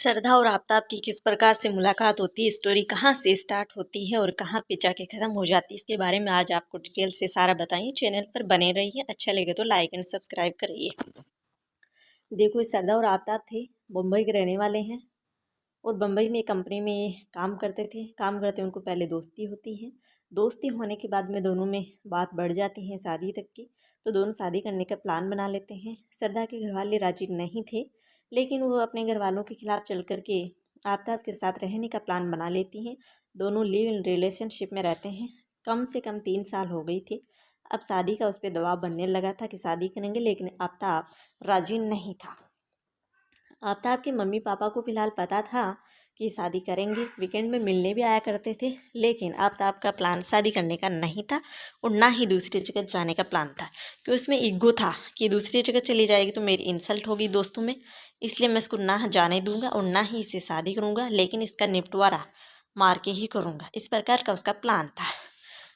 श्रद्धा और आफ़ताब की किस प्रकार से मुलाकात होती है, स्टोरी कहाँ से स्टार्ट होती है और कहाँ पे जाके ख़त्म हो जाती है, इसके बारे में आज आपको डिटेल से सारा बताएंगे। चैनल पर बने रहिए, अच्छा लगे तो लाइक एंड सब्सक्राइब करिए। देखो, श्रद्धा और आफ़ताब थे, मुंबई के रहने वाले हैं और मुंबई में कंपनी में काम करते थे। काम करते उनको पहले दोस्ती होती है। दोस्ती होने के बाद में दोनों में बात बढ़ जाती है शादी तक की। तो दोनों शादी करने का प्लान बना लेते हैं। श्रद्धा के घर वाले राजी नहीं थे, लेकिन वो अपने घर वालों के खिलाफ चल कर के आफ़ताब के साथ रहने का प्लान बना लेती हैं। दोनों लिव इन रिलेशनशिप में रहते हैं। कम से कम 3 साल हो गई थी। अब शादी का उस पर दबाव बनने लगा था कि शादी करेंगे, लेकिन आफ़ताब राजी नहीं था। आफ़ताब के मम्मी पापा को फ़िलहाल पता था कि शादी करेंगे, वीकेंड में मिलने भी आया करते थे, लेकिन आफ़ताब का प्लान शादी करने का नहीं था और ना ही दूसरी जगह जाने का प्लान था, कि उसमें ईगो था कि दूसरी जगह चली जाएगी तो मेरी इंसल्ट होगी दोस्तों में, इसलिए मैं इसको ना जाने दूंगा और ना ही इसे शादी करूंगा, लेकिन इसका निपटवारा मार के ही करूंगा। इस प्रकार का उसका प्लान था।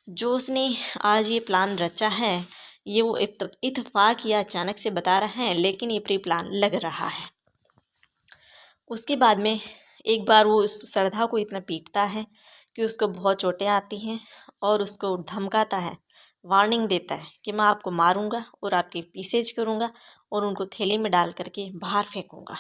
जो उसने आज ये प्लान रचा है, ये वो इत्तेफाक या अचानक से बता रहा है, लेकिन ये प्री प्लान लग रहा है। उसके बाद में एक बार वो उस श्रद्धा को इतना पीटता है कि उसको बहुत चोटें आती हैं और उसको धमकाता है, वार्निंग देता है कि मैं आपको मारूंगा और आपकी पीसेज करूंगा और उनको थैली में डाल करके बाहर फेंकूंगा।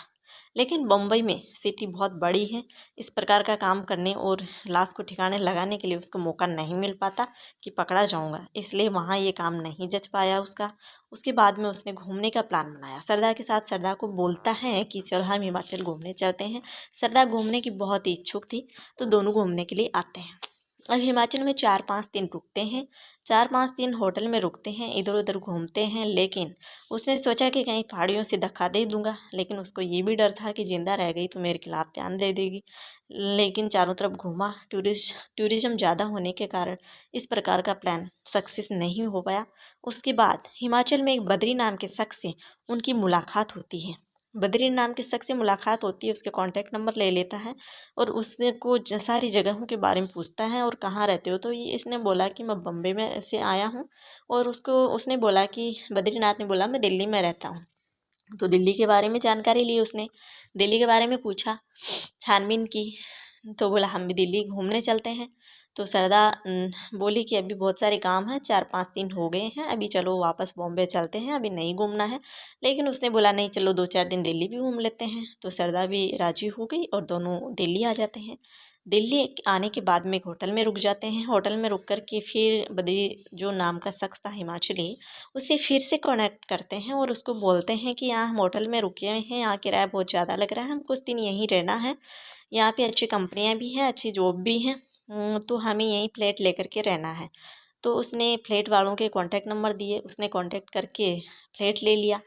लेकिन बम्बई में सिटी बहुत बड़ी है, इस प्रकार का काम करने और लाश को ठिकाने लगाने के लिए उसको मौका नहीं मिल पाता कि पकड़ा जाऊंगा, इसलिए वहाँ ये काम नहीं जच पाया उसका। उसके बाद में उसने घूमने का प्लान बनाया श्रद्धा के साथ। श्रद्धा को बोलता है कि चल हम हिमाचल घूमने चलते हैं। श्रद्धा घूमने की बहुत ही इच्छुक थी, तो दोनों घूमने के लिए आते हैं। अब हिमाचल में 4-5 दिन रुकते हैं। 4-5 दिन होटल में रुकते हैं, इधर उधर घूमते हैं, लेकिन उसने सोचा कि कहीं पहाड़ियों से धक्का दे दूंगा, लेकिन उसको ये भी डर था कि जिंदा रह गई तो मेरे खिलाफ बयान दे देगी। लेकिन चारों तरफ घूमा, टूरिज्म ज़्यादा होने के कारण इस प्रकार का प्लान सक्सेस नहीं हो पाया। उसके बाद हिमाचल में एक बद्री नाम के शख्स से उनकी मुलाकात होती है। बद्री नाम के शख्स से मुलाकात होती है, उसके कॉन्टैक्ट नंबर ले लेता है और उससे को सारी जगहों के बारे में पूछता है और कहाँ रहते हो, तो ये इसने बोला कि मैं बम्बई में से आया हूँ। और उसको उसने बोला कि बद्रीनाथ ने बोला मैं दिल्ली में रहता हूँ। तो दिल्ली के बारे में जानकारी ली उसने, दिल्ली के बारे में पूछा, छानबीन की, तो बोला हम भी दिल्ली घूमने चलते हैं। तो श्रद्धा बोली कि अभी बहुत सारे काम हैं, 4-5 दिन हो गए हैं, अभी चलो वापस बॉम्बे चलते हैं, अभी नहीं घूमना है। लेकिन उसने बोला नहीं, चलो 2-4 दिन दिल्ली भी घूम लेते हैं। तो श्रद्धा भी राजी हो गई और दोनों दिल्ली आ जाते हैं। दिल्ली आने के बाद में एक होटल में रुक जाते हैं। होटल में रुक कर के फिर बद्री जो नाम का शख्स था हिमाचली, उसे फिर से कनेक्ट करते हैं और उसको बोलते हैं कि यहाँ हम होटल में रुके हुए हैं, यहाँ किराया बहुत ज़्यादा लग रहा है, हम कुछ दिन यहीं रहना है, यहाँ पे अच्छी कंपनियाँ भी हैं, अच्छी जॉब भी हैं, तो हमें यहीं फ्लैट लेकर के रहना है। तो उसने फ्लैट वालों के कॉन्टैक्ट नंबर दिए, उसने कॉन्टैक्ट करके फ्लैट ले लिया।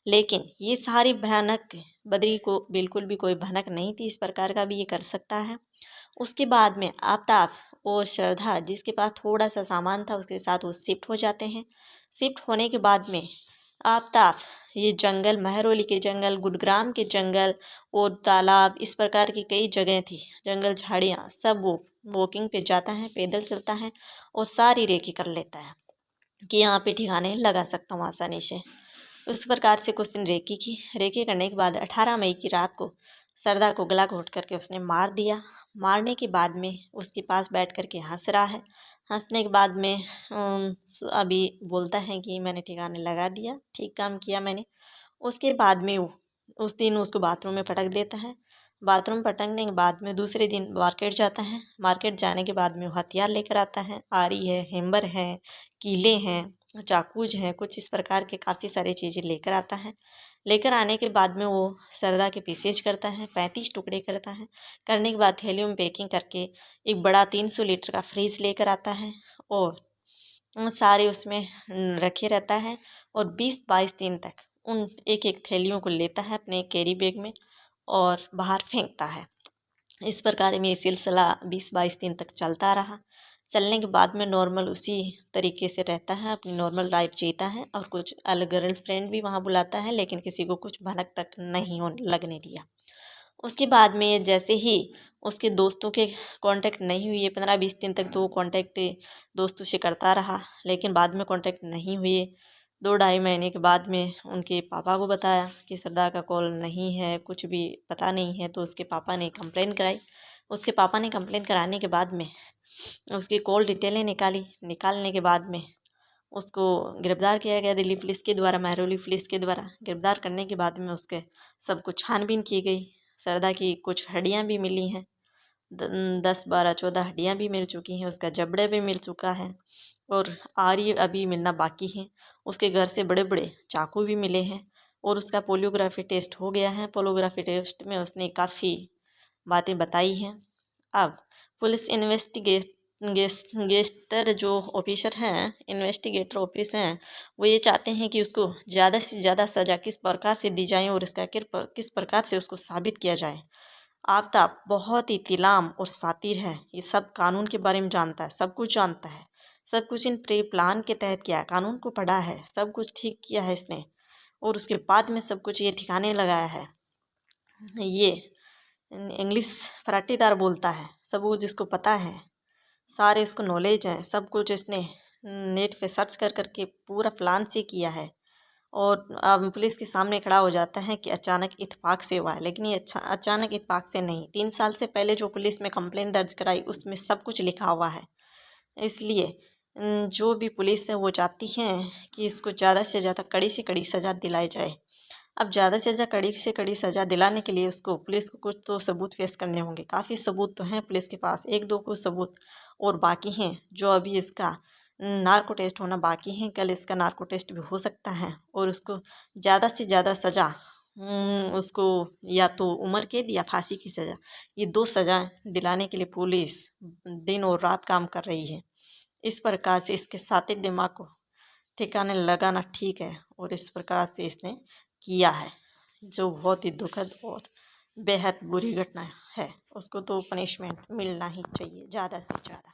लेकिन ये सारी भयानक, बद्री को बिल्कुल भी कोई भनक नहीं थी इस प्रकार का भी ये कर सकता है। उसके बाद में आफ़ताब और श्रद्धा, जिसके पास थोड़ा सा सामान था, उसके साथ वो शिफ्ट हो जाते हैं। शिफ्ट होने के बाद में आफ़ताब ये जंगल, महरौली के जंगल, गुरुग्राम के जंगल और तालाब, इस प्रकार की कई जगह थी, जंगल झाड़ियाँ, सब वो वॉकिंग पे जाता है, पैदल चलता है और सारी रेकी कर लेता है कि यहाँ पे ठिकाने लगा सकता हूँ आसानी से। उस प्रकार से कुछ दिन रेकी की। रेकी करने के बाद 18 मई की रात को श्रद्धा को गला घोट करके उसने मार दिया। मारने के बाद में उसके पास बैठ करके हंस रहा है। हंसने के बाद में अभी बोलता है कि मैंने ठिकाने लगा दिया, ठीक काम किया मैंने। उसके बाद में वो उस दिन उसको बाथरूम में पटक देता है। बाथरूम पटकने के बाद में दूसरे दिन मार्केट जाता है। मार्केट जाने के बाद में वो हथियार लेकर आता है, आरी है, हैमर है, कीले हैं, चाकूज हैं, कुछ इस प्रकार के काफ़ी सारी चीज़ें लेकर आता है। लेकर आने के बाद में वो श्रद्धा के पीसेज करता है, 35 टुकड़े करता है। करने के बाद थैलियों में पैकिंग करके एक बड़ा 300 लीटर का फ्रिज लेकर आता है और सारे उसमें रखे रहता है और 20-22 दिन तक उन एक एक थैलियों को लेता है अपने कैरी बैग में और बाहर फेंकता है। इस प्रकार में ये सिलसिला 20-22 दिन तक चलता रहा। चलने के बाद में नॉर्मल उसी तरीके से रहता है, अपनी नॉर्मल लाइफ जीता है और कुछ अलग गर्ल फ्रेंड भी वहाँ बुलाता है, लेकिन किसी को कुछ भनक तक नहीं होने लगने दिया। उसके बाद में ये जैसे ही उसके दोस्तों के कांटेक्ट नहीं हुए, 15-20 दिन तक तो वो कांटेक्ट दोस्तों से करता रहा, लेकिन बाद में कांटेक्ट नहीं हुए। 2 ढाई महीने के बाद में उनके पापा को बताया कि सरदार का कॉल नहीं है, कुछ भी पता नहीं है। तो उसके पापा ने कंप्लेन कराई। उसके पापा ने कंप्लेन कराने के बाद में उसकी कॉल डिटेलें निकालने के बाद में उसको गिरफ्तार किया गया दिल्ली पुलिस के द्वारा, महरौली पुलिस के द्वारा। गिरफ्तार करने के बाद में उसके सब कुछ छानबीन की गई। सरदार की कुछ हड्डियां भी मिली हैं, 10, 12, 14 हड्डियां भी मिल चुकी हैं। उसका जबड़े भी मिल चुका है और आरी अभी मिलना बाकी है। उसके घर से बड़े बड़े चाकू भी मिले हैं और उसका पोलियोग्राफी टेस्ट हो गया है। पोलियोग्राफी टेस्ट में उसने काफ़ी बातें बताई हैं। अब पुलिस इन्वेस्टिगेटर जो ऑफिसर हैं, इन्वेस्टिगेटर ऑफिसर हैं, वो ये चाहते हैं कि उसको ज़्यादा से ज़्यादा सज़ा किस प्रकार से दी जाए और इसका किस प्रकार से उसको साबित किया जाए। आफ्ताब बहुत ही तिलाम और शातिर है। ये सब कानून के बारे में जानता है, सब कुछ जानता है। सब कुछ इन प्री प्लान के तहत किया है, कानून को पढ़ा है, सब कुछ ठीक किया है इसने और उसके बाद में सब कुछ ये ठिकाने लगाया है। ये इंग्लिश फराटीदार बोलता है, सब वो जिसको पता है, सारे उसको नॉलेज है। सब कुछ इसने नेट पे सर्च कर करके पूरा प्लान से किया है और अब पुलिस के सामने खड़ा हो जाता है कि अचानक इत्तेफाक से हुआ है। लेकिन ये अचानक इत्तेफाक से नहीं, 3 साल से पहले जो पुलिस में कंप्लेन दर्ज कराई उसमें सब कुछ लिखा हुआ है। इसलिए जो भी पुलिस है वो चाहती है कि इसको ज़्यादा से ज़्यादा कड़ी से कड़ी सज़ा दिलाई जाए। अब ज़्यादा से ज़्यादा कड़ी से कड़ी सज़ा दिलाने के लिए उसको पुलिस को कुछ तो सबूत पेश करने होंगे। काफ़ी सबूत तो हैं पुलिस के पास, 1-2 कुछ सबूत और बाकी हैं जो अभी इसका नार्को टेस्ट होना बाकी है। कल इसका नार्को टेस्ट भी हो सकता है और उसको ज़्यादा से ज़्यादा सज़ा, उसको या तो उम्र कैद या फांसी की सज़ा, ये 2 सज़ा दिलाने के लिए पुलिस दिन और रात काम कर रही है। इस प्रकार से इसके सात्विक दिमाग को ठिकाने लगाना ठीक है और इस प्रकार से इसने किया है, जो बहुत ही दुखद और बेहद बुरी घटना है। उसको तो पनिशमेंट मिलना ही चाहिए ज़्यादा से ज़्यादा।